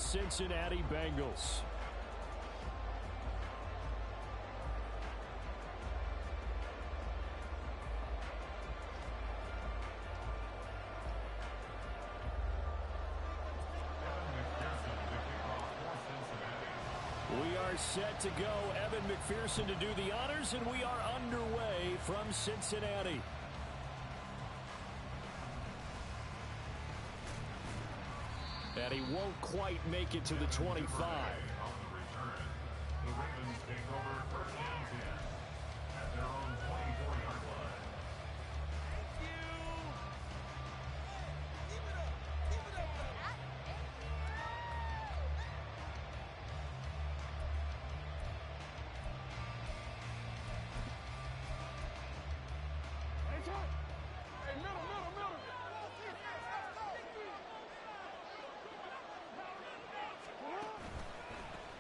Cincinnati Bengals. We are set to go. Evan McPherson to do the honors, and we are underway from Cincinnati. And he won't quite make it to the 25. The Ravens take over first and 10 at their own 24-yard line.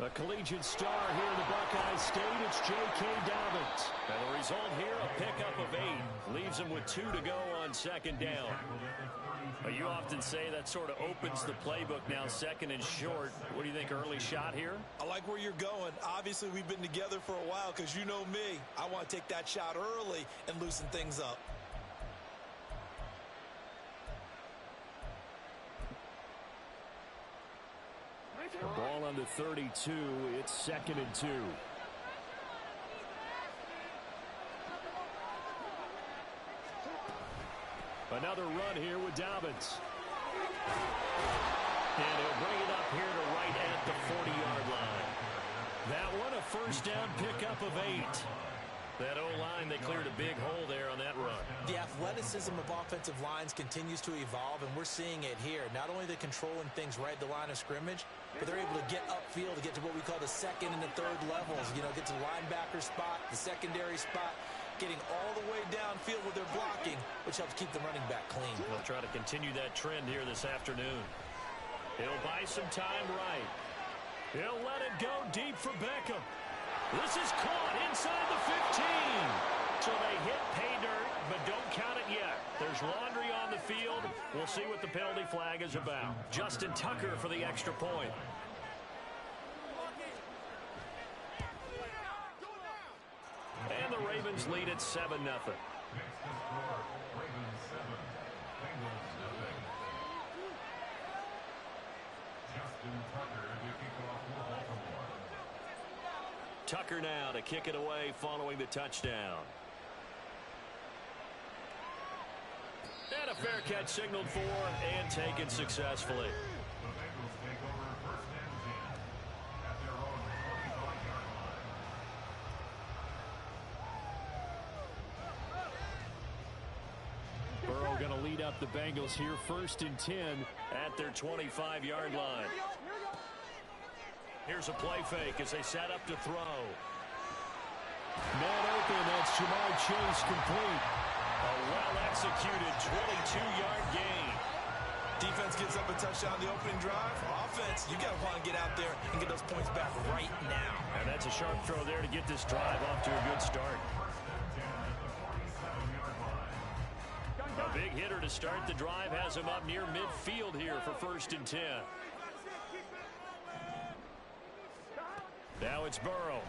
A collegiate star here in the Buckeye State, it's J.K. Dobbins. And the result here, a pickup of 8. Leaves him with 2 to go on second down. You often say that sort of opens the playbook now, second and short. What do you think, early shot here? I like where you're going. Obviously, we've been together for a while because you know me. I want to take that shot early and loosen things up. The ball on the 32. It's second and 2. Another run here with Dobbins. And he'll bring it up here to right at the 40-yard line. That one, a first down pickup of 8. That O-line, they cleared a big hole there on that run. The athleticism of offensive lines continues to evolve, and we're seeing it here. Not only are they controlling things right at the line of scrimmage, but they're able to get upfield to get to what we call the second and the third levels. You know, get to the linebacker spot, the secondary spot, getting all the way downfield with their blocking, which helps keep the running back clean. They'll try to continue that trend here this afternoon. He'll buy some time right. He'll let it go deep for Beckham. This is caught inside the 15. So they hit pay dirt, but don't count it yet. There's laundry on the field. We'll see what the penalty flag is about. Justin Tucker for the extra point. And the Ravens lead at 7-0. Next to score, Ravens 7, Bengals 7. Justin Tucker to kick off for Baltimore. Tucker now to kick it away following the touchdown. And a fair catch signaled for and taken successfully. The Bengals take over first and 10 at their own 25-yard line. Burrow going to lead up the Bengals here, first and 10 at their 25-yard line. Here's a play fake as they set up to throw. Man open, that's Jamar Chase complete. A well-executed 22-yard gain. Defense gives up a touchdown on the opening drive. Offense, you got to want to get out there and get those points back right now. And that's a sharp throw there to get this drive off to a good start. First and 10 at the 47-yard line. A big hitter to start the drive has him up near midfield here for first and 10. Now it's Burrow.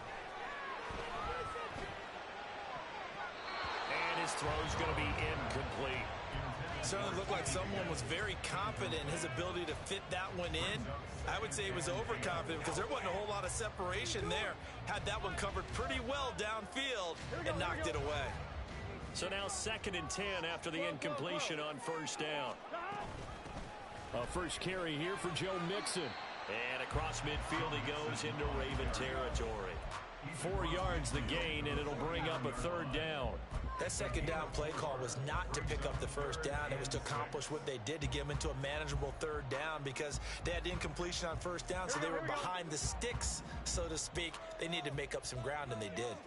And his throw's going to be incomplete. Certainly looked like someone was very confident in his ability to fit that one in. I would say he was overconfident because there wasn't a whole lot of separation there. Had that one covered pretty well downfield and knocked it away. So now second and 10 after the incompletion on first down. A first carry here for Joe Mixon. And across midfield he goes into Raven territory. 4 yards the gain, and it'll bring up a third down. That second down play call was not to pick up the first down. It was to accomplish what they did to get them into a manageable third down because they had incompletion on first down, so they were behind the sticks, so to speak. They needed to make up some ground, and they did.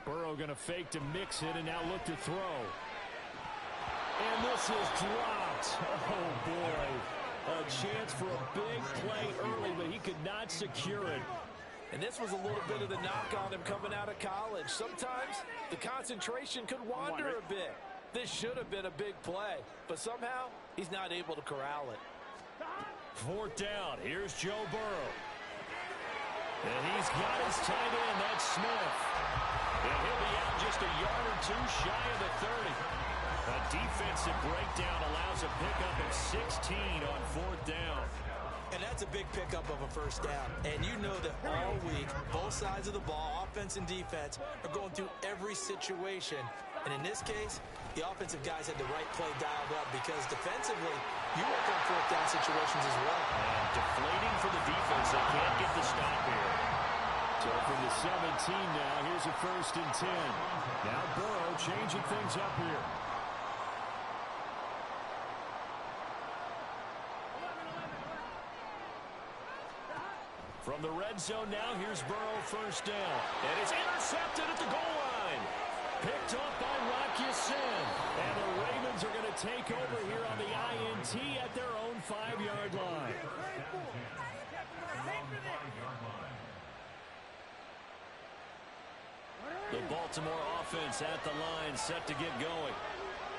Burrow going to fake to mix it and now look to throw. And this is dropped. Oh, boy. A chance for a big play early, but he could not secure it. And this was a little bit of the knock on him coming out of college. Sometimes the concentration could wander a bit. This should have been a big play, but somehow he's not able to corral it. Fourth down. Here's Joe Burrow. And he's got his tight end. That's Smith. And he'll be out just a yard or two shy of the 30. A defensive breakdown allows a pickup of 16 on fourth down. And that's a big pickup of a first down. And you know that all week, both sides of the ball, offense and defense, are going through every situation. And in this case, the offensive guys had the right play dialed up because defensively, you work on fourth down situations as well. And deflating for the defense. They can't get the stop here. So from the 17 now, here's a 1st and 10. Now Burrow changing things up here. From the red zone now, here's Burrow, 1st down. And it's intercepted at the goal line. Picked off by Rock Ya-Sin. And the Ravens are going to take over here on the INT at their own 5-yard line. The Baltimore offense at the line, set to get going.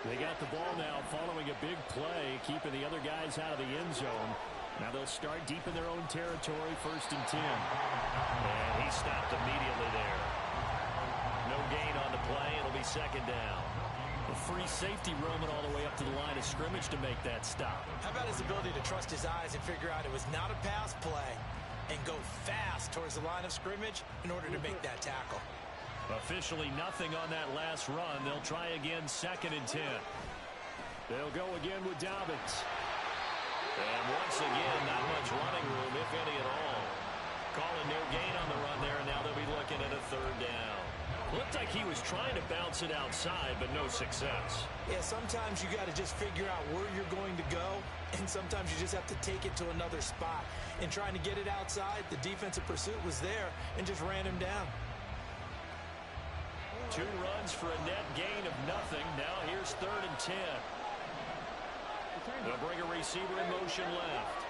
They got the ball now following a big play, keeping the other guys out of the end zone. Now they'll start deep in their own territory, 1st and 10. And he stopped immediately there. No gain on the play. It'll be 2nd down. A free safety roaming all the way up to the line of scrimmage to make that stop. How about his ability to trust his eyes and figure out it was not a pass play and go fast towards the line of scrimmage in order to make that tackle. Officially nothing on that last run. They'll try again, 2nd and 10. They'll go again with Dobbins. And once again, not much running room, if any at all. Calling no gain on the run there, and now they'll be looking at a 3rd down. Looked like he was trying to bounce it outside, but no success. Yeah, sometimes you got to just figure out where you're going to go, and sometimes you just have to take it to another spot. In trying to get it outside, the defensive pursuit was there and just ran him down. 2 runs for a net gain of nothing. Now here's 3rd and 10. They'll bring a receiver in motion left.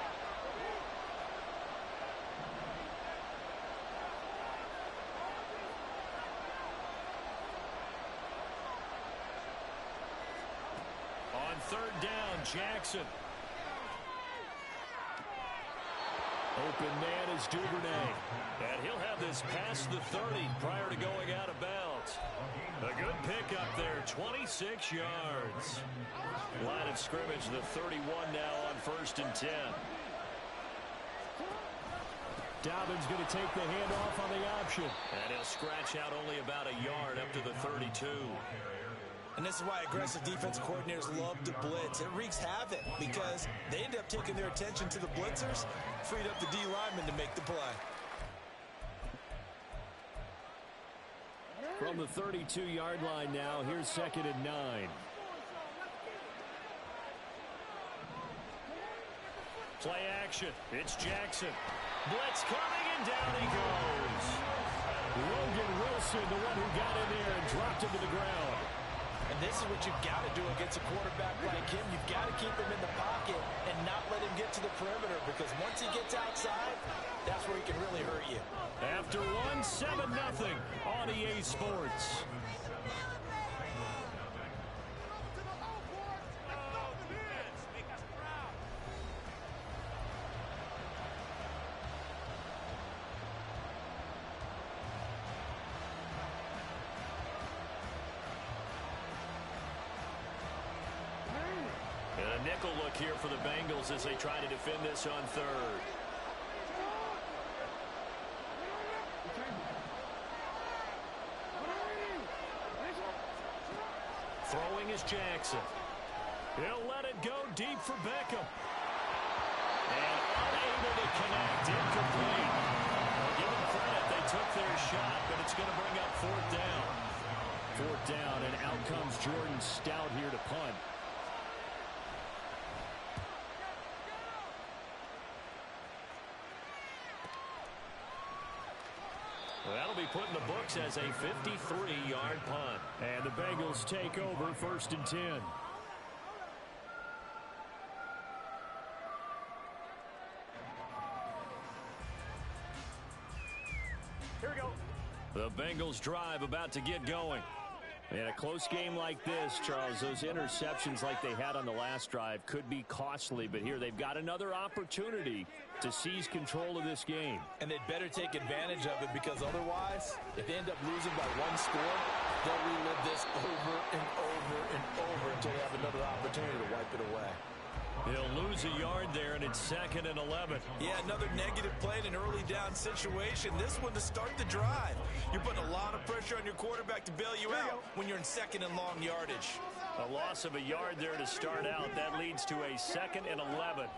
On 3rd down, Jackson. Open man is Duvernay. And he'll have this past the 30 prior to going out of bounds. A good pickup there, 26 yards. Line of scrimmage, the 31 now on 1st and 10. Dobbins going to take the handoff on the option. And he'll scratch out only about a yard up to the 32. And this is why aggressive defensive coordinators love to blitz. It wreaks havoc because they end up taking their attention to the blitzers, freed up the D lineman to make the play. From the 32-yard line now, here's 2nd and 9. Play action. It's Jackson. Blitz coming, and down he goes. Logan Wilson, the one who got in there and dropped him to the ground. And this is what you've got to do against a quarterback like him. You've got to keep him in the pocket and not let him get to the perimeter, because once he gets outside, that's where he can really hurt you. After one, 7-0 on EA Sports. And a nickel look here for the Bengals as they try to defend this on 3rd. Throwing is Jackson. He'll let it go deep for Beckham. And unable to connect. Incomplete. Well, give them credit. They took their shot, but it's going to bring up 4th down. 4th down, and out comes Jordan Stout here to punt. That'll be put in the books as a 53-yard punt. And the Bengals take over 1st and 10. Bengals drive about to get going. In a close game like this, Charles, those interceptions like they had on the last drive could be costly, but here they've got another opportunity to seize control of this game. And they'd better take advantage of it, because otherwise, if they end up losing by one score, they'll relive this over and over and over until they have another opportunity to wipe it away. He'll lose a yard there, and it's 2nd and 11. Yeah, another negative play in an early down situation. This one to start the drive. You're putting a lot of pressure on your quarterback to bail you out when you're in 2nd and long yardage. A loss of a yard there to start out. That leads to a 2nd and 11.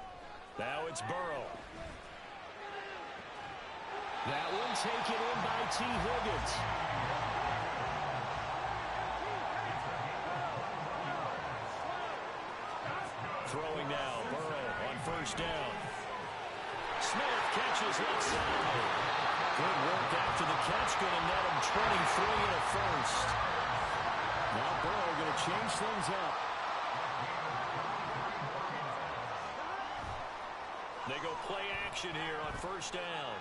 Now it's Burrow. That one taken in by T. Higgins. Throwing now, Burrow on 1st down. Smith catches left side. Good work after the catch, going to net him 23 and a first. Now Burrow going to change things up. They go play action here on 1st down.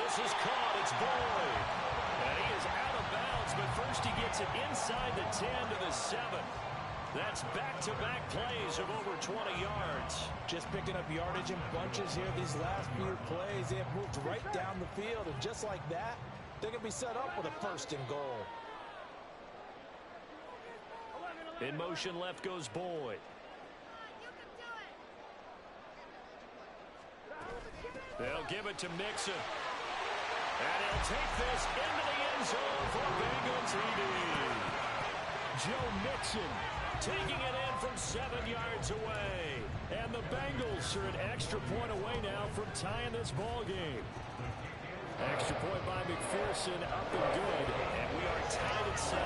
This is caught. It's Boyd. And he is out of bounds, but first he gets it inside the 10 to the 7. That's back-to-back plays of over 20 yards. Just picking up yardage in bunches here these last few plays. They have moved right down the field, and just like that, they're going to be set up with a 1st and goal. In motion left goes Boyd. They'll give it to Mixon. And he'll take this into the end zone for Bengal TD. Joe Mixon taking it in from 7 yards away. And the Bengals are an extra point away now from tying this ball game. Extra point by McPherson, up and good. And we are tied at 7.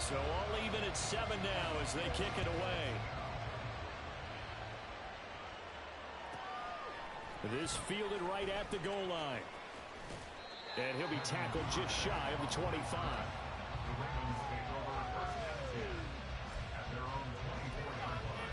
So all even at 7 now as they kick it away. This fielded right at the goal line. And he'll be tackled just shy of the 25. The Ravens take over 1st and 10 at their own 24-yard line.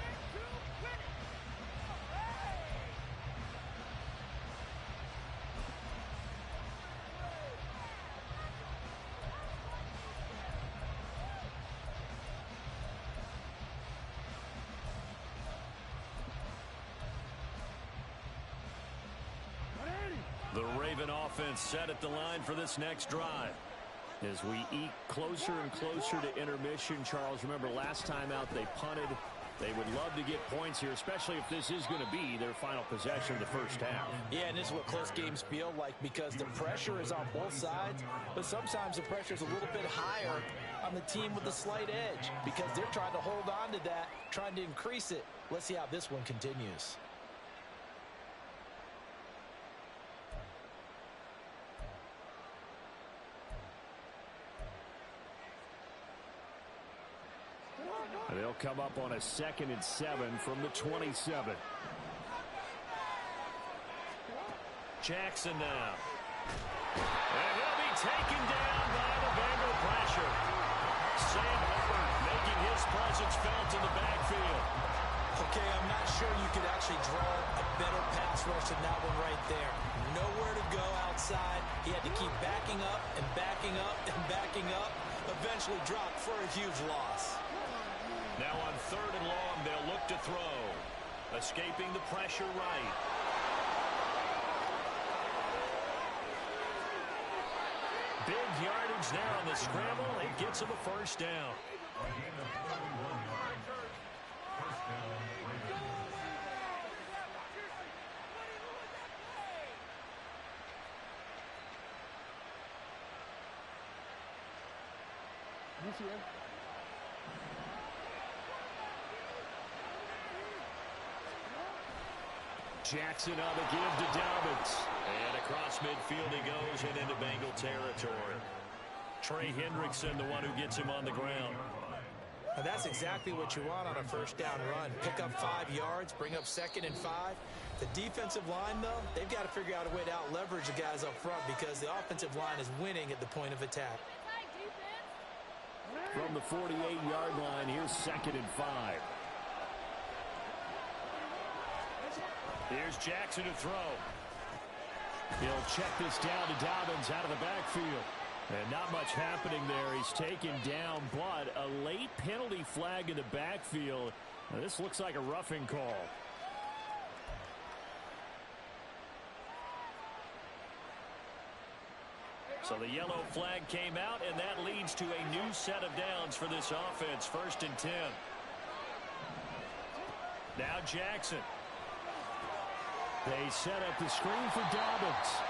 The Raven offense set at the line for this next drive. As we eke closer and closer to intermission, Charles, remember last time out they punted. They would love to get points here, especially if this is going to be their final possession of the first half. Yeah, and this is what close games feel like, because the pressure is on both sides, but sometimes the pressure is a little bit higher on the team with the slight edge, because they're trying to hold on to that, trying to increase it. Let's see how this one continues. They'll come up on a 2nd and 7 from the 27. Jackson now. And he'll be taken down by the Bengal pressure. Sam Hubbard making his presence felt in the backfield. Okay, I'm not sure you could actually draw a better pass rush than that one right there. Nowhere to go outside. He had to keep backing up and backing up and backing up. Eventually dropped for a huge loss. Now on 3rd and long, they'll look to throw. Escaping the pressure right. Big yardage there on the scramble. It gets him a 1st down. A gain of 41 yards. 1st down, Ravens. Jackson on the give to Dobbins. And across midfield he goes and into Bengal territory. Trey Hendrickson, the one who gets him on the ground. And that's exactly what you want on a 1st down run. Pick up 5 yards, bring up 2nd and 5. The defensive line, though, they've got to figure out a way to out-leverage the guys up front, because the offensive line is winning at the point of attack. From the 48-yard line, here's 2nd and 5. Here's Jackson to throw. He'll check this down to Dobbins out of the backfield. And not much happening there. He's taken down, but a late penalty flag in the backfield. Now, this looks like a roughing call. So the yellow flag came out, and that leads to a new set of downs for this offense. 1st and 10. Now Jackson. They set up the screen for Dobbins.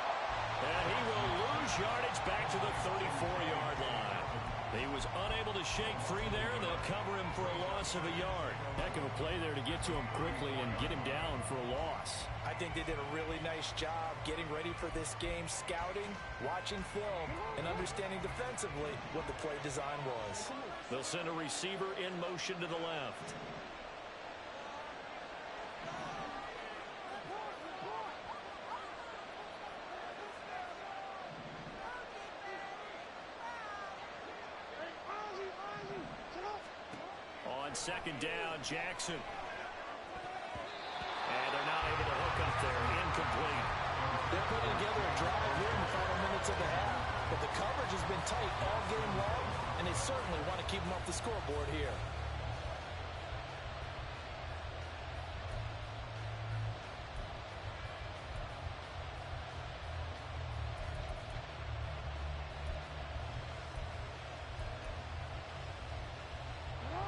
And he will lose yardage back to the 34-yard line. He was unable to shake free there, and they'll cover him for a loss of a yard. Heck of a play there to get to him quickly and get him down for a loss. I think they did a really nice job getting ready for this game, scouting, watching film, and understanding defensively what the play design was. They'll send a receiver in motion to the left. On 2nd down, Jackson. And they're not able to hook up there. Incomplete. They're putting together a drive here in the final minutes of the half. But the coverage has been tight all game long, and they certainly want to keep them off the scoreboard here.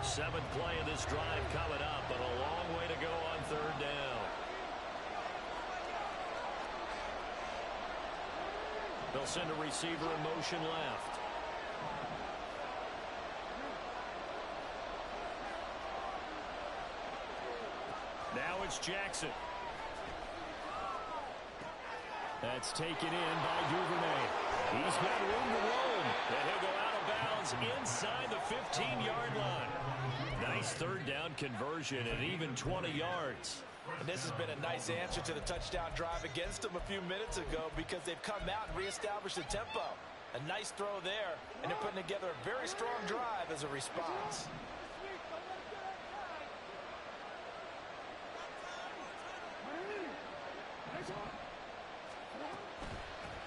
Seventh play of this drive coming up, but a long way to go on 3rd down. They'll send a receiver in motion left. Now it's Jackson. That's taken in by Duvernay. He's got room to roam. And he'll go out of bounds inside the 15-yard line. Nice 3rd down conversion at even 20 yards. And this has been a nice answer to the touchdown drive against them a few minutes ago because they've come out and reestablished the tempo. A nice throw there, and they're putting together a very strong drive as a response.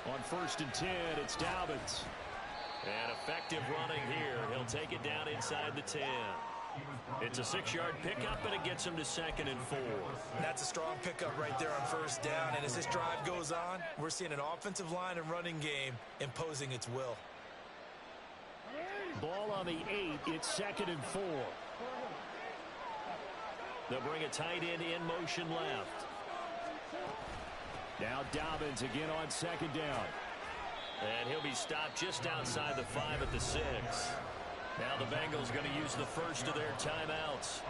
On 1st and 10, it's Dobbins. And effective running here. He'll take it down inside the 10. It's a 6-yard pickup, and it gets him to 2nd and 4. That's a strong pickup right there on 1st down. And as this drive goes on, we're seeing an offensive line and running game imposing its will. Ball on the 8. It's 2nd and 4. They'll bring a tight end in motion left. Now Dobbins again on 2nd down. And he'll be stopped just outside the 5 at the 6. Now the Bengals going to use the first of their timeouts,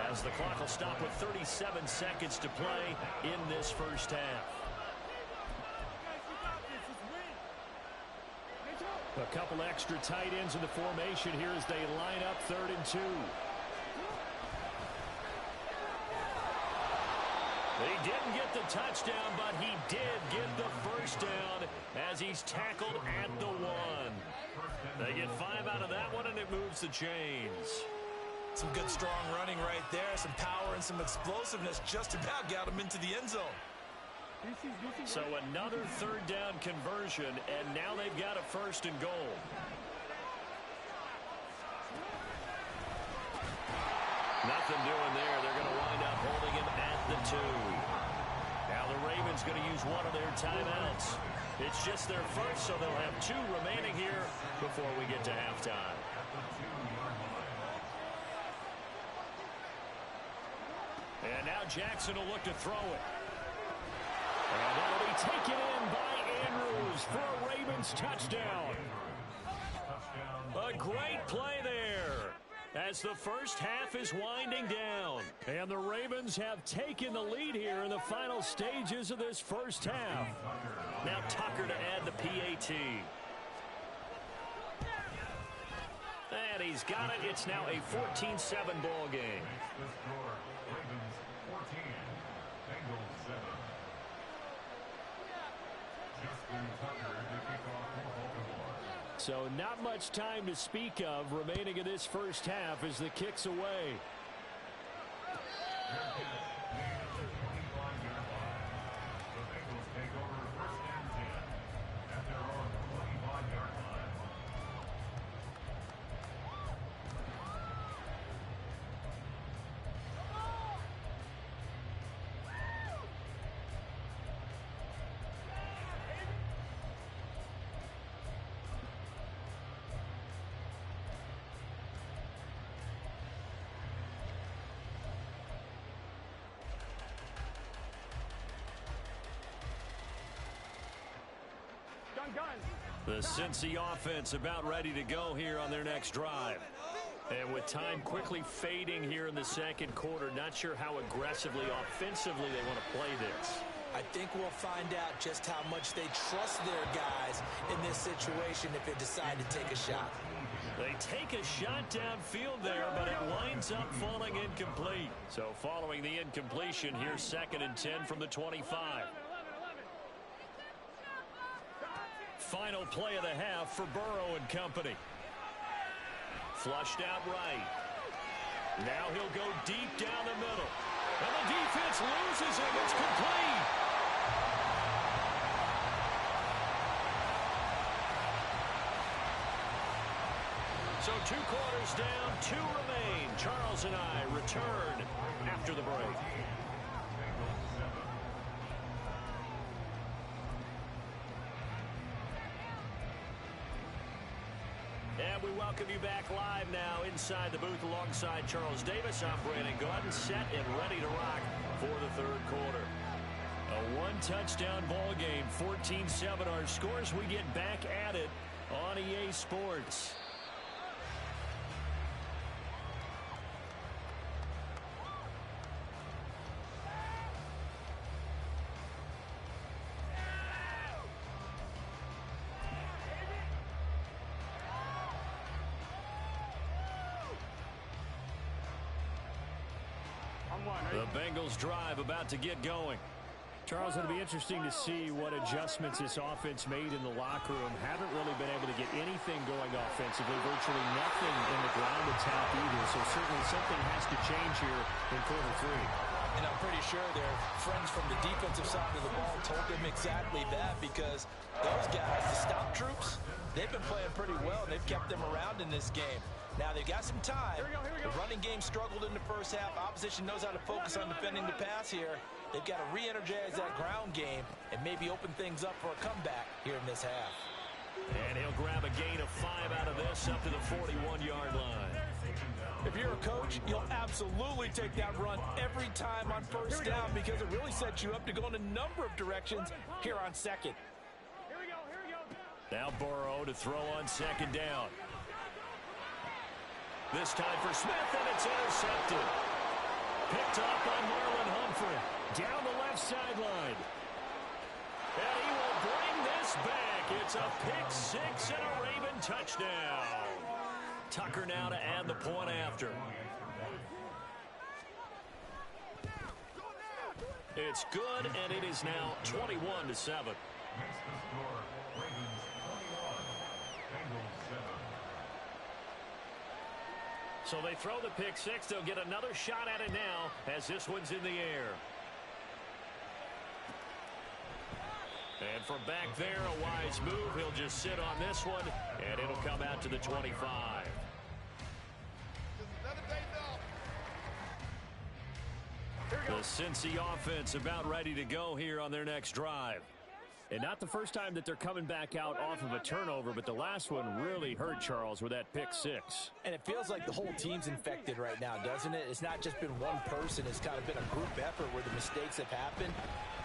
as the clock will stop with 37 seconds to play in this first half. A couple extra tight ends in the formation here as they line up 3rd and 2. He didn't get the touchdown, but he did get the first down as he's tackled at the 1. They get 5 out of that one, and it moves the chains. Some good, strong running right there. Some power and some explosiveness just about got him into the end zone. So another 3rd down conversion, and now they've got a 1st and goal. Nothing doing there. They're going to wind up holding him at the 2. Now the Ravens going to use one of their timeouts. It's just their first, so they'll have 2 remaining here before we get to halftime. And now Jackson will look to throw it. And that'll be taken in by Andrews for a Ravens touchdown. A great play there as the first half is winding down. And the Ravens have taken the lead here in the final stages of this first half. Now Tucker to add the PAT. And he's got it. It's now a 14-7 ball game. The score, Ravens 14, Bengals 7. Justin Tucker to kick off for Baltimore. So not much time to speak of remaining in this first half as the kick's away. The Cincy offense about ready to go here on their next drive. And with time quickly fading here in the second quarter, not sure how aggressively, offensively they want to play this. I think we'll find out just how much they trust their guys in this situation if they decide to take a shot. They take a shot downfield there, but it winds up falling incomplete. So following the incompletion, here's 2nd and 10 from the 25. Final play of the half for Burrow and company. Flushed out right. Now he'll go deep down the middle. And the defense loses him. It's complete. So 2 quarters down, 2 remain. Charles and I return after the break. And we welcome you back live now inside the booth alongside Charles Davis. I'm Brandon Gaudin, set and ready to rock for the 3rd quarter. A 1-touchdown ball game, 14-7 our scores. We get back at it on EA Sports. The Bengals drive about to get going. Charles, it'll be interesting to see what adjustments this offense made in the locker room. Haven't really been able to get anything going offensively, virtually nothing in the ground attack either. So certainly something has to change here in quarter 3. And I'm pretty sure their friends from the defensive side of the ball told them exactly that, because those guys, the stop troops, they've been playing pretty well, and they've kept them around in this game. Now, they've got some time. The running game struggled in the first half. Opposition knows how to focus on defending the pass here. They've got to re-energize that ground game and maybe open things up for a comeback here in this half. And he'll grab a gain of 5 out of this up to the 41-yard line. If you're a coach, you'll absolutely take that run every time on first down, because it really sets you up to go in a number of directions here on 2nd. Now Burrow to throw on 2nd down. This time for Smith, and it's intercepted. Picked up by Marlon Humphrey. Down the left sideline. And he will bring this back. It's a pick 6 and a Raven touchdown. Tucker now to add the point after. It's good, and it is now 21-7. Makes the score Ravens 21, Bengals 7. So they throw the pick 6. They'll get another shot at it now as this one's in the air. And from back there, a wise move. He'll just sit on this one, and it'll come out to the 25. The Cincy offense about ready to go here on their next drive. And not the first time that they're coming back out off of a turnover, but the last one really hurt Charles with that pick 6. And it feels like the whole team's infected right now, doesn't it? It's not just been one person. It's kind of been a group effort where the mistakes have happened.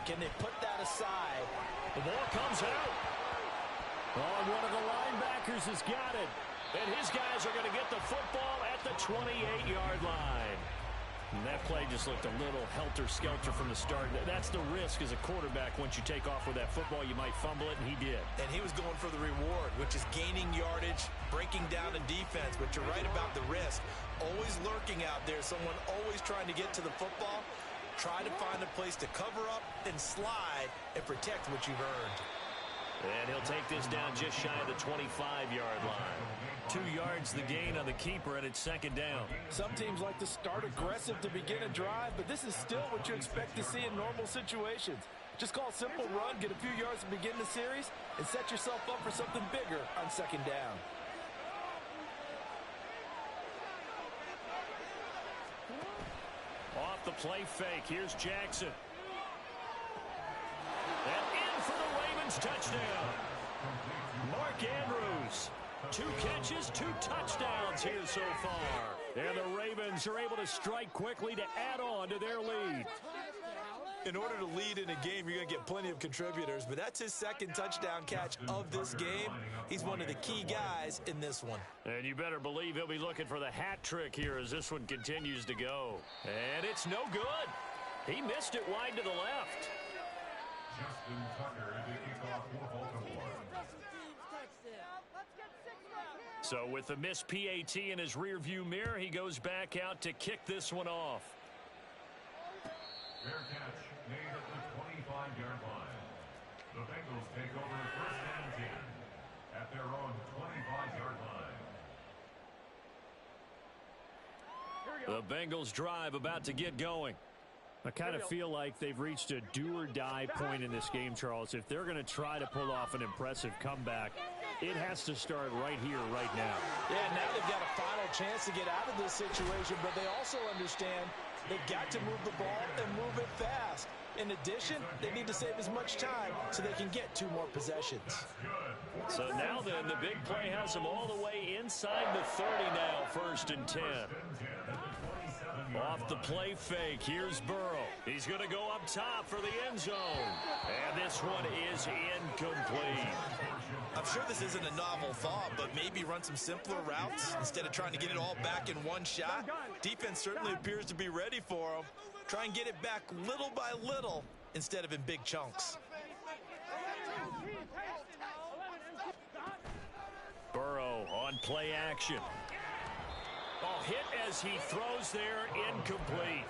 Can they put that aside? The ball comes out. Oh, one of the linebackers has got it. And his guys are going to get the football at the 28-yard line. And that play just looked a little helter-skelter from the start. That's the risk as a quarterback. Once you take off with that football, you might fumble it, and he did. And he was going for the reward, which is gaining yardage, breaking down in defense. But you're right about the risk. Always lurking out there, someone always trying to get to the football. Try to find a place to cover up and slide and protect what you've earned. And he'll take this down just shy of the 25-yard line. 2 yards the gain on the keeper, and it's second down. Some teams like to start aggressive to begin a drive, but this is still what you expect to see in normal situations. Just call a simple run, get a few yards to begin the series, and set yourself up for something bigger on second down. Off the play fake, here's Jackson. And in for the Ravens touchdown. Mark Andrews. 2 catches, 2 touchdowns here so far. And the Ravens are able to strike quickly to add on to their lead. In order to lead in a game, you're going to get plenty of contributors, but that's his second touchdown catch of this game. He's one of the key guys in this one. And you better believe he'll be looking for the hat trick here as this one continues to go. And it's no good. He missed it wide to the left. Justin Tucker to kick off for Baltimore. So with the missed PAT in his rearview mirror, he goes back out to kick this one off. Fair catch made at the 25-yard line. The Bengals take over first and 10 at their own 25-yard line. The Bengals drive about to get going. I kind of feel like they've reached a do-or-die point in this game, Charles. If they're going to try to pull off an impressive comeback, it has to start right here, right now. Yeah, now they've got a final chance to get out of this situation, but they also understand they've got to move the ball and move it fast. In addition, they need to save as much time so they can get 2 more possessions. So now then, the big play has them all the way inside the 30 now, first and 10. Off the play fake, here's Burrow. He's going to go up top for the end zone. And this one is incomplete. I'm sure this isn't a novel thought, but maybe run some simpler routes instead of trying to get it all back in one shot. Defense certainly appears to be ready for him. Try and get it back little by little instead of in big chunks. Burrow on play action. Hit as he throws there, incomplete.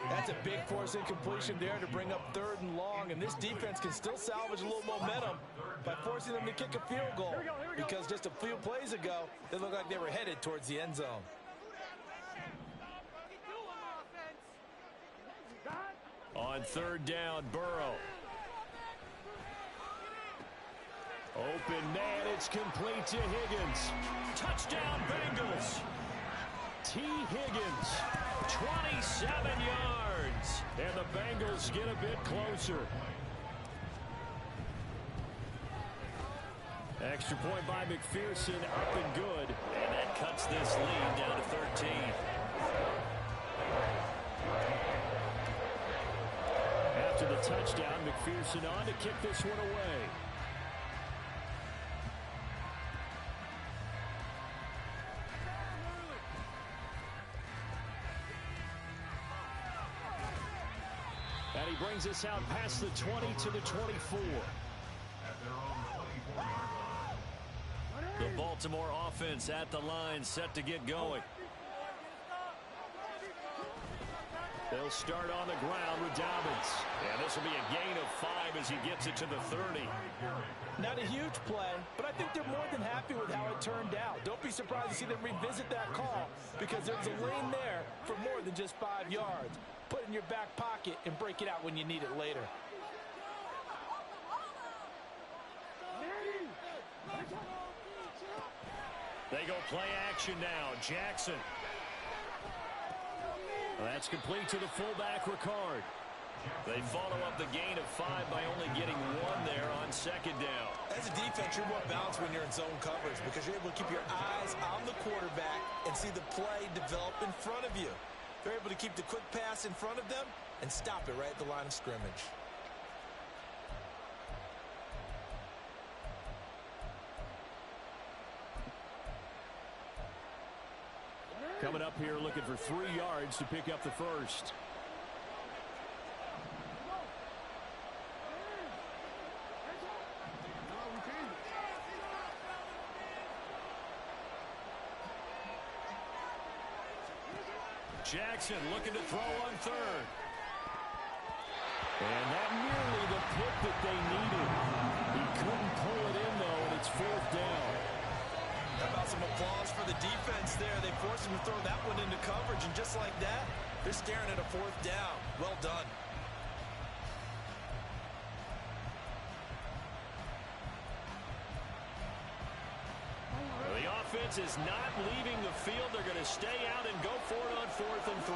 That's a big force incompletion there to bring up 3rd and long, and this defense can still salvage a little momentum by forcing them to kick a field goal, because just a few plays ago, they looked like they were headed towards the end zone. On 3rd down, Burrow. Open man, it's complete to Higgins. Touchdown, Bengals. T. Higgins, 27 yards. And the Bengals get a bit closer. Extra point by McPherson, up and good. And that cuts this lead down to 13. After the touchdown, McPherson on to kick this one away. And he brings us out past the 20 to the 24. The Baltimore offense at the line, set to get going. They'll start on the ground with Dobbins. And this will be a gain of 5 as he gets it to the 30. Not a huge play, but I think they're more than happy with how it turned out. Don't be surprised to see them revisit that call, because there's a lane there for more than just 5 yards. Put it in your back pocket and break it out when you need it later. They go play action now. Jackson. That's complete to the fullback, Ricard. They follow up the gain of 5 by only getting 1 there on 2nd down. As a defense, you're more balanced when you're in zone coverage because you're able to keep your eyes on the quarterback and see the play develop in front of you. They're able to keep the quick pass in front of them and stop it right at the line of scrimmage. Coming up here looking for 3 yards to pick up the first. Jackson looking to throw on 3rd. And that nearly the pick that they needed. He couldn't fourth down. How about some applause for the defense there? They forced him to throw that one into coverage, and just like that, they're staring at a fourth down. Well done. The offense is not leaving the field. They're going to stay out and go for it on 4th and 3.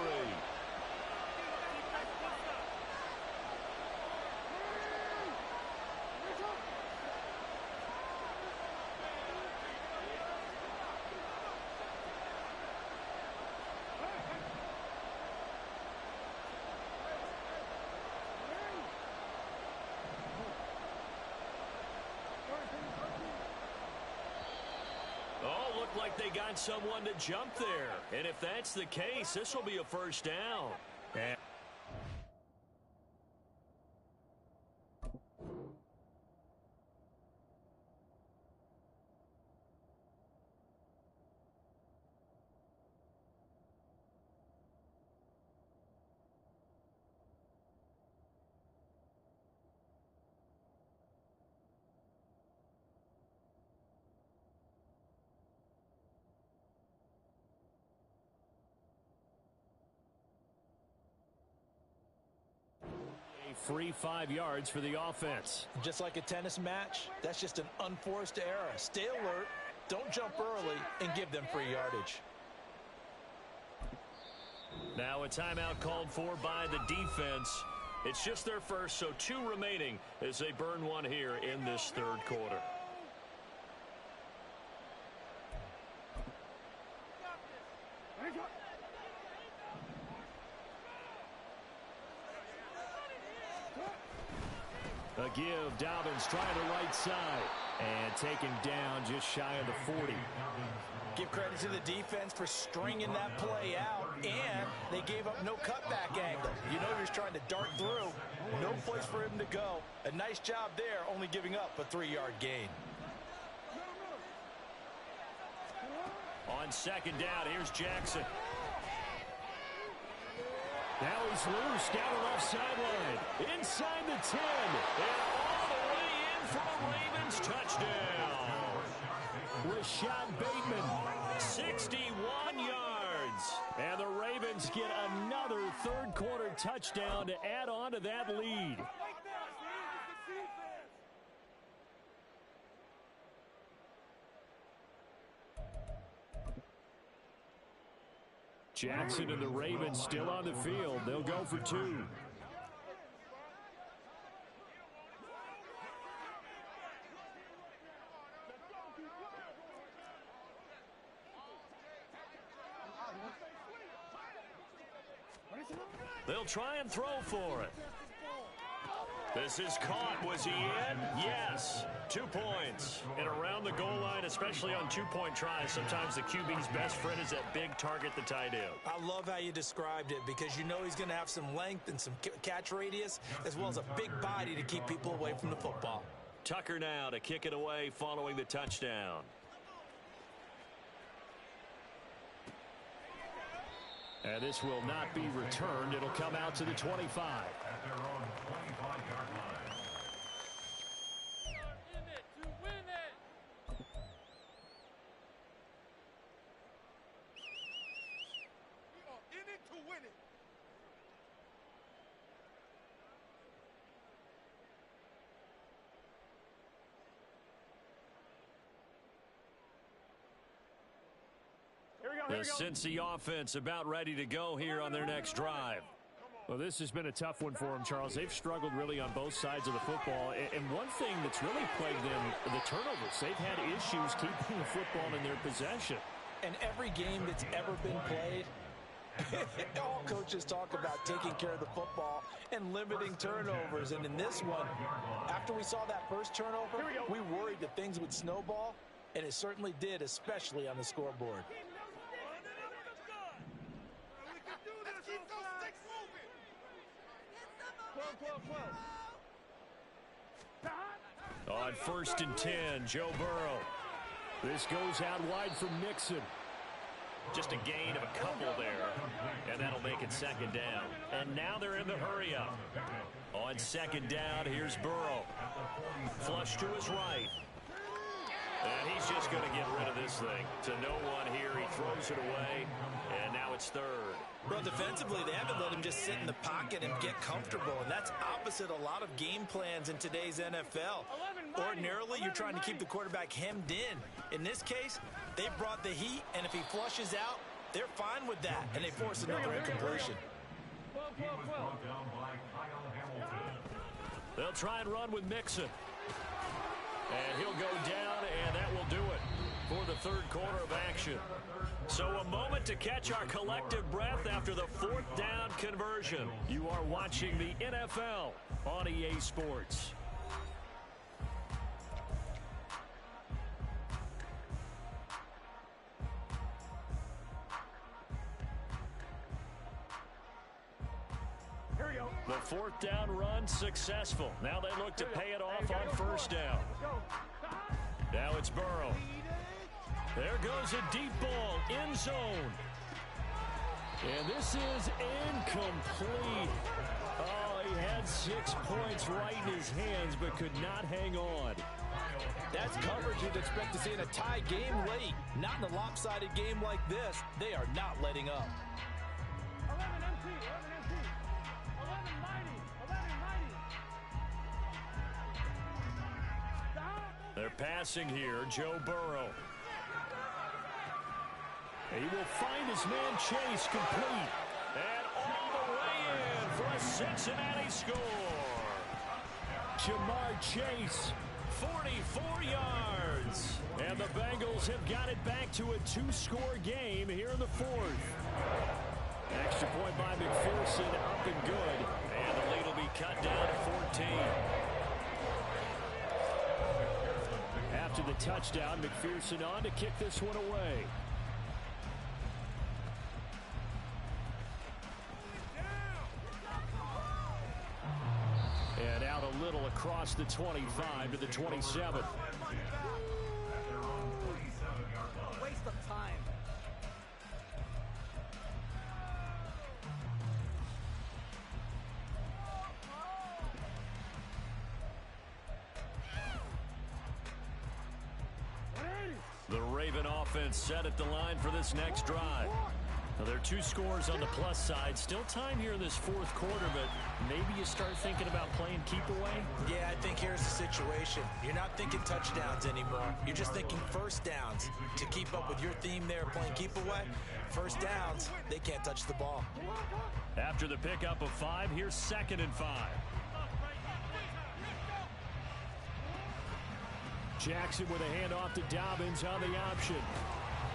Oh, looked like they got someone to jump there. And if that's the case, this will be a first down. And free 5 yards for the offense. Just like a tennis match, that's just an unforced error. Stay alert, don't jump early, and give them free yardage. Now a timeout called for by the defense. It's just their first, so 2 remaining as they burn one here in this 3rd quarter. A give, Dobbins trying the right side and taken down just shy of the 40. Give credit to the defense for stringing that play out, and they gave up no cutback angle. You know, he was trying to dart through. No place for him to go. A nice job there, only giving up a 3-yard gain. On 2nd down, here's Jackson. Now he's loose down the left sideline. Inside the 10. And all the way in for a Ravens touchdown. Rashad Bateman. 61 yards. And the Ravens get another 3rd quarter touchdown to add on to that lead. Jackson and the Ravens still on the field. They'll go for 2. They'll try and throw for it. This is caught. Was he in? Yes. 2 points. And around the goal line, especially on 2-point tries, sometimes the QB's best friend is that big target, the tight end. I love how you described it because you know he's going to have some length and some catch radius as well as a big body to keep people away from the football. Tucker now to kick it away following the touchdown. And this will not be returned. It'll come out to the 25. At their own 25-yard line. In it to win it. We are in it to win it. The Cincy offense about ready to go here on their next drive. Well, this has been a tough one for them, Charles. They've struggled really on both sides of the football. And one thing that's really plagued them, the turnovers. They've had issues keeping the football in their possession. And every game that's ever been played, all coaches talk about taking care of the football and limiting turnovers. And in this one, after we saw that first turnover, we worried that things would snowball, and it certainly did, especially on the scoreboard. On 1st and 10, Joe Burrow. This goes out wide from Mixon. Just a gain of a couple there, and that'll make it 2nd down. And now they're in the hurry-up. On 2nd down, here's Burrow. Flush to his right. And he's just going to get rid of this thing. To no one here. He throws it away, and now it's third. Well, defensively, they haven't let him just sit in the pocket and get comfortable, and that's opposite a lot of game plans in today's NFL. Ordinarily, you're trying to keep the quarterback hemmed in. In this case, they brought the heat, and if he flushes out, they're fine with that, and they force another incompletion. They'll try and run with Mixon. And he'll go down, and that will do it for the third quarter of action. So a moment to catch our collective breath after the fourth down conversion. You are watching the NFL on EA Sports. The fourth down run successful. Now they look to pay it off on first down. Now it's Burrow. There goes a deep ball, end zone. And this is incomplete. Oh, he had 6 points right in his hands, but could not hang on. That's coverage you'd expect to see in a tie game late. Not in a lopsided game like this. They are not letting up. 11 MT, 11 mighty, 11 mighty. They're passing here, Joe Burrow. He will find his man Chase complete. And all the way in for a Cincinnati score. Jamar Chase, 44 yards. And the Bengals have got it back to a 2-score game here in the fourth. Extra point by McPherson, up and good. And the lead will be cut down to 14. After the touchdown, McPherson on to kick this one away. And out a little across the 25 to the 27. Waste of time. The Raven offense set at the line for this next drive. Now, there are 2 scores on the plus side. Still time here in this fourth quarter, but maybe you start thinking about playing keep away? Yeah, I think here's the situation. You're not thinking touchdowns anymore. You're just thinking first downs. To keep up with your theme there, playing keep away, first downs, they can't touch the ball. After the pickup of 5, here's 2nd and 5. Jackson with a handoff to Dobbins on the option.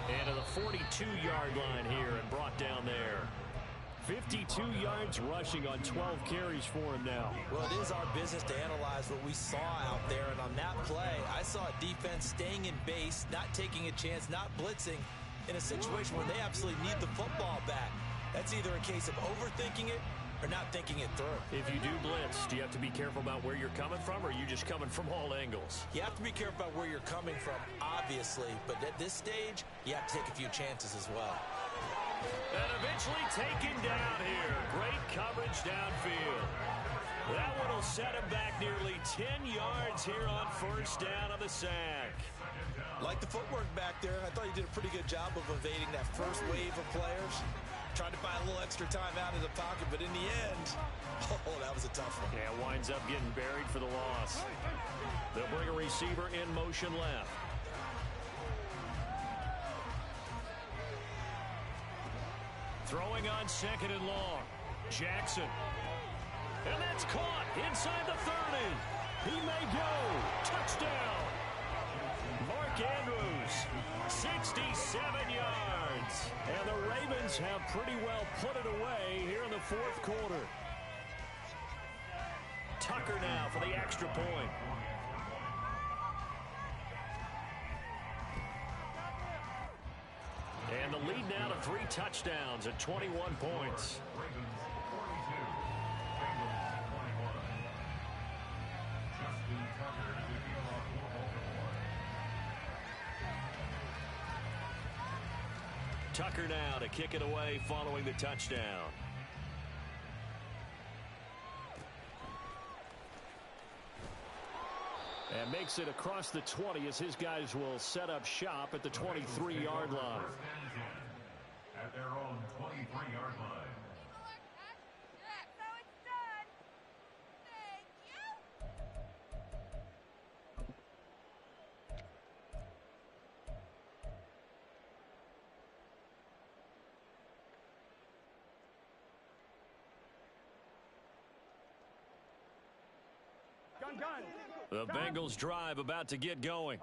And to the 42-yard line here and brought down there. 52 yards rushing on 12 carries for him now. Well, it is our business to analyze what we saw out there. And on that play, I saw a defense staying in base, not taking a chance, not blitzing, in a situation where they absolutely need the football back. That's either a case of overthinking it or not thinking it through. If you do blitz, do you have to be careful about where you're coming from, or are you just coming from all angles? You have to be careful about where you're coming from, obviously, but at this stage, you have to take a few chances as well. And eventually taken down here. Great coverage downfield. That one will set him back nearly 10 yards here on first down on the sack. Like the footwork back there, I thought he did a pretty good job of evading that first wave of players. Tried to buy a little extra time out of the pocket, but in the end, oh, that was a tough one. Yeah, winds up getting buried for the loss. They'll bring a receiver in motion left. Throwing on 2nd and long. Jackson. And that's caught inside the 30. He may go. Touchdown. Mark Andrews, 67 yards. And the Ravens have pretty well put it away here in the fourth quarter. Tucker now for the extra point. And the lead now to 3 touchdowns at 21 points. Tucker now to kick it away following the touchdown. And makes it across the 20 as his guys will set up shop at the 23-yard line. At their own 23-yard line. The Bengals drive about to get going.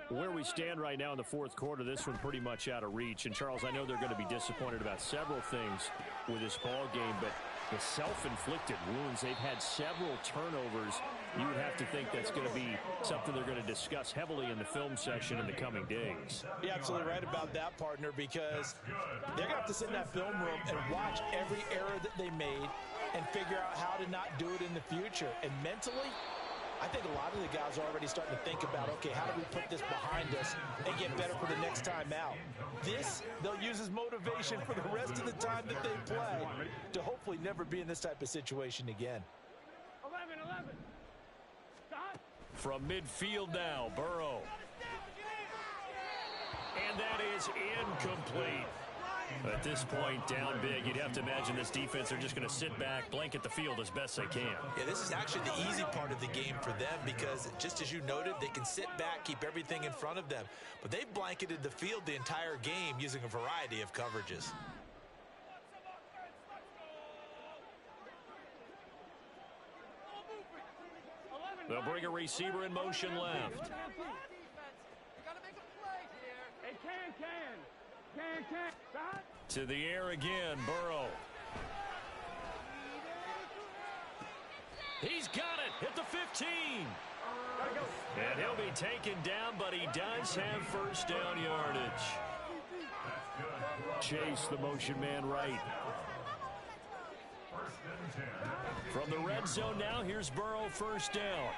Where we stand right now in the fourth quarter, this one pretty much out of reach. And, Charles, I know they're going to be disappointed about several things with this ball game, but the self-inflicted wounds, they've had several turnovers. You would have to think that's going to be something they're going to discuss heavily in the film section in the coming days. You're absolutely right about that, partner, because they're going to have to sit in that film room and watch every error that they made and figure out how to not do it in the future. And mentally, I think a lot of the guys are already starting to think about, okay, how do we put this behind us and get better for the next time out? This, they'll use as motivation for the rest of the time that they play to hopefully never be in this type of situation again. 11. From midfield now, Burrow. And that is incomplete. At this point, down big, you'd have to imagine this defense are just going to sit back, blanket the field as best they can. Yeah, this is actually the easy part of the game for them because, just as you noted, they can sit back, keep everything in front of them. But they've blanketed the field the entire game using a variety of coverages. They'll bring a receiver in motion left. To the air again, Burrow. He's got it at the 15. And he'll be taken down, but he does have first down yardage. Chase the motion man right. From the red zone now, here's Burrow, first down.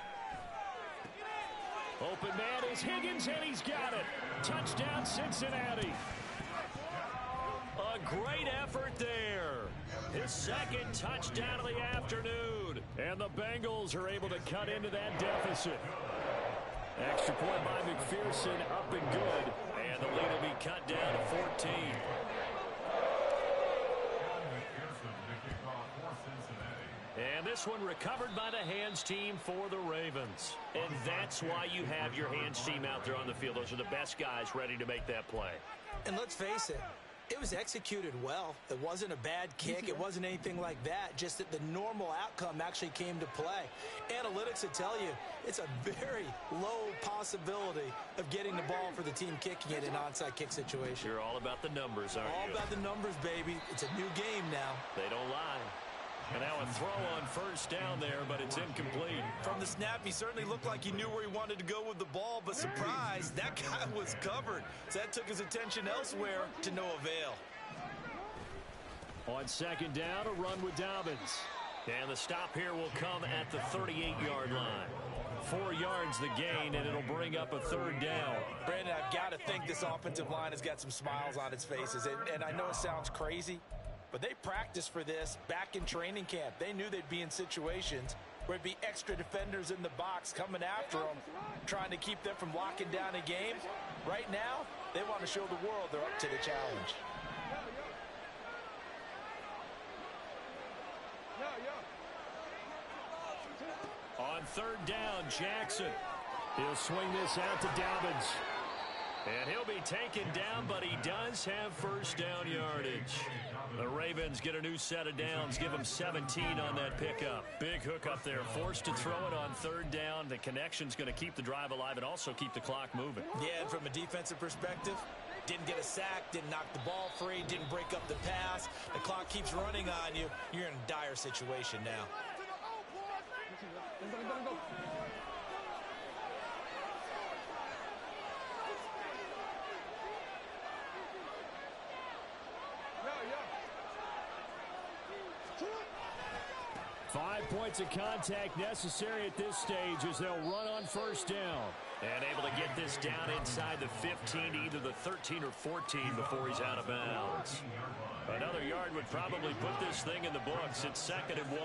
Open man is Higgins, and he's got it. Touchdown, Cincinnati. A great effort there. His second touchdown of the afternoon. And the Bengals are able to cut into that deficit. Extra point by McPherson, up and good. And the lead will be cut down to 14. And this one recovered by the hands team for the Ravens. And that's why you have your hands team out there on the field. Those are the best guys ready to make that play. And let's face it, it was executed well. It wasn't a bad kick. It wasn't anything like that. Just that the normal outcome actually came to play. Analytics will tell you it's a very low possibility of getting the ball for the team kicking it in an onside kick situation. You're all about the numbers, aren't you? All about the numbers, baby. It's a new game now. They don't lie. And now a throw on first down there, but it's incomplete. From the snap, he certainly looked like he knew where he wanted to go with the ball, but surprise, that guy was covered. So that took his attention elsewhere to no avail. On second down, a run with Dobbins. And the stop here will come at the 38-yard line. 4 yards the gain, and it'll bring up a third down. Brandon, I've got to think this offensive line has got some smiles on its faces. And I know it sounds crazy, but they practiced for this back in training camp. They knew they'd be in situations where it'd be extra defenders in the box coming after them, trying to keep them from locking down a game. Right now, they want to show the world they're up to the challenge. On third down, Jackson. He'll swing this out to Dobbins. And he'll be taken down, but he does have first down yardage. The Ravens get a new set of downs, give them 17 on that pickup. Big hook up there, forced to throw it on third down. The connection's going to keep the drive alive and also keep the clock moving. Yeah, and from a defensive perspective, didn't get a sack, didn't knock the ball free, didn't break up the pass. The clock keeps running on you. You're in a dire situation now. Go. 5 points of contact necessary at this stage as they'll run on first down. And able to get this down inside the 15 to either the 13 or 14 before he's out of bounds. Another yard would probably put this thing in the books. It's 2nd and 1.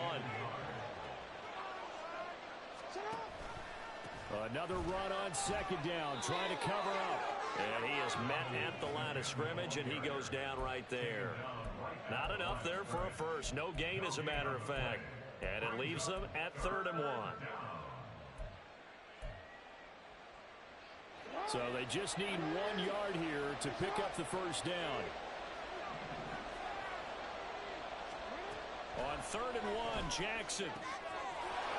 Another run on second down, trying to cover up. And he is met at the line of scrimmage, and he goes down right there. Not enough there for a first. No gain, as a matter of fact. And it leaves them at 3rd and 1. So they just need 1 yard here to pick up the first down. On 3rd and 1, Jackson.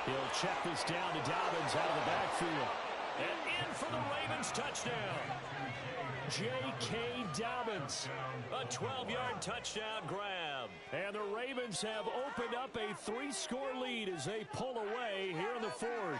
He'll check this down to Dobbins out of the backfield. And in for the Ravens touchdown. J.K. Dobbins. A 12-yard touchdown grab. And the Ravens have opened up a 3-score lead as they pull away here in the 4th.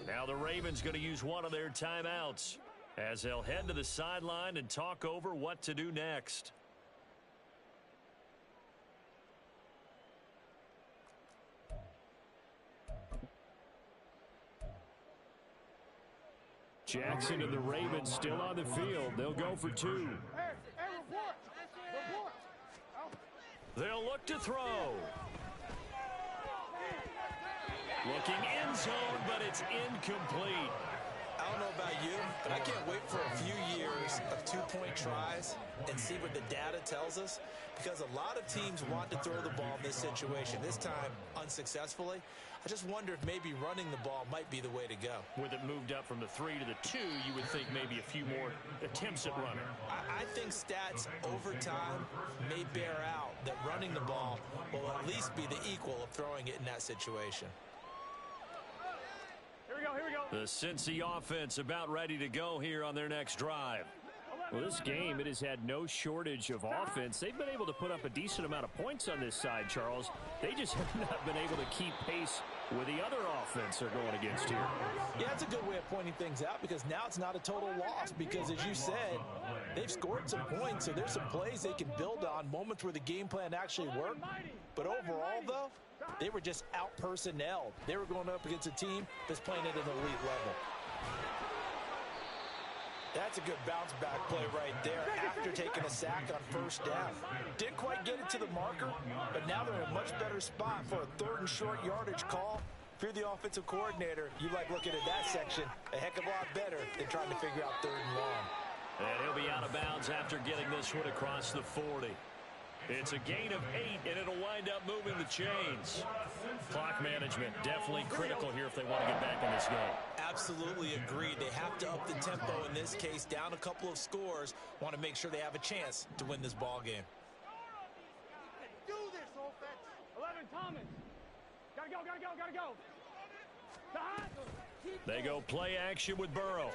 Now the Ravens going to use one of their timeouts as they'll head to the sideline and talk over what to do next. Jackson and the Ravens still on the field. They'll go for 2. They'll look to throw. Looking end zone, but it's incomplete. I don't know about you, but I can't wait for a few years of 2-point tries and see what the data tells us, because a lot of teams want to throw the ball in this situation, this time unsuccessfully. I just wonder if maybe running the ball might be the way to go. With it moved up from the 3 to the 2, you would think maybe a few more attempts at running. I think stats over time may bear out that running the ball will at least be the equal of throwing it in that situation. The Cincy offense about ready to go here on their next drive. Well, this game, it has had no shortage of offense. They've been able to put up a decent amount of points on this side, Charles. They just have not been able to keep pace with the other offense they're going against here. Yeah, that's a good way of pointing things out, because now it's not a total loss, because as you said, they've scored some points, so there's some plays they can build on, moments where the game plan actually worked. But overall, though, they were just out-personnelled. They were going up against a team that's playing at an elite level. That's a good bounce-back play right there after taking a sack on first down. Didn't quite get it to the marker, but now they're in a much better spot for a 3rd and short yardage call. If you're the offensive coordinator, you like looking at that section a heck of a lot better than trying to figure out 3rd and long. And he'll be out of bounds after getting this one across the 40. It's a gain of 8, and it'll wind up moving the chains. Clock management definitely critical here if they want to get back in this game. Absolutely agreed. They have to up the tempo in this case, down a couple of scores. Want to make sure they have a chance to win this ball game. Do this, offense. 11, Thomas. Gotta go, gotta go, gotta go. They go play action with Burrow.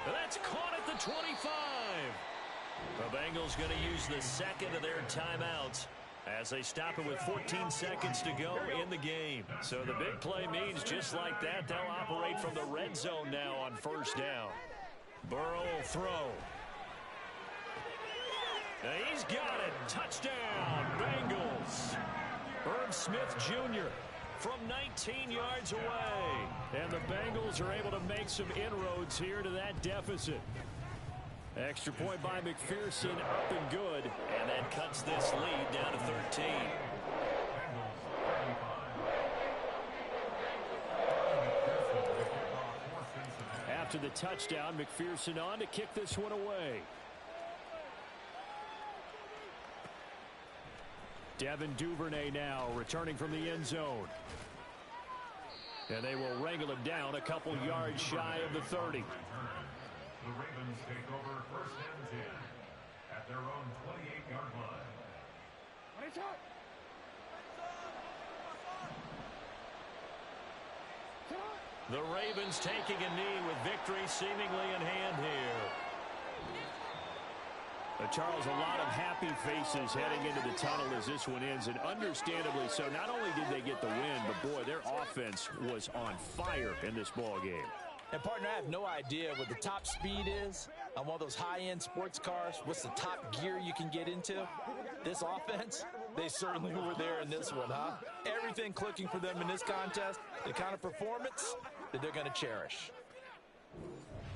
That's caught at the 25. The Bengals going to use the second of their timeouts as they stop it with 14 seconds to go in the game. So the big play means just like that, they'll operate from the red zone now on first down. Burrow will throw. Now he's got it. Touchdown, Bengals. Herb Smith Jr. from 19 yards away. And the Bengals are able to make some inroads here to that deficit. Extra point by McPherson, up and good. And that cuts this lead down to 13. After the touchdown, McPherson on to kick this one away. Devin Duvernay now returning from the end zone. And they will wrangle him down a couple yards shy of the 30. The Ravens take over 1st and 10 at their own 28-yard line. The Ravens taking a knee with victory seemingly in hand here. Charles, a lot of happy faces heading into the tunnel as this one ends, and understandably so. Not only did they get the win, but boy, their offense was on fire in this ball game. And, partner, I have no idea what the top speed is on one of those high-end sports cars. What's the top gear you can get into? This offense, they certainly were there in this one, huh? Everything clicking for them in this contest, the kind of performance that they're going to cherish.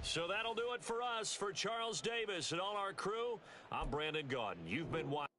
So that'll do it for us. For Charles Davis and all our crew, I'm Brandon Gaudin. You've been watching.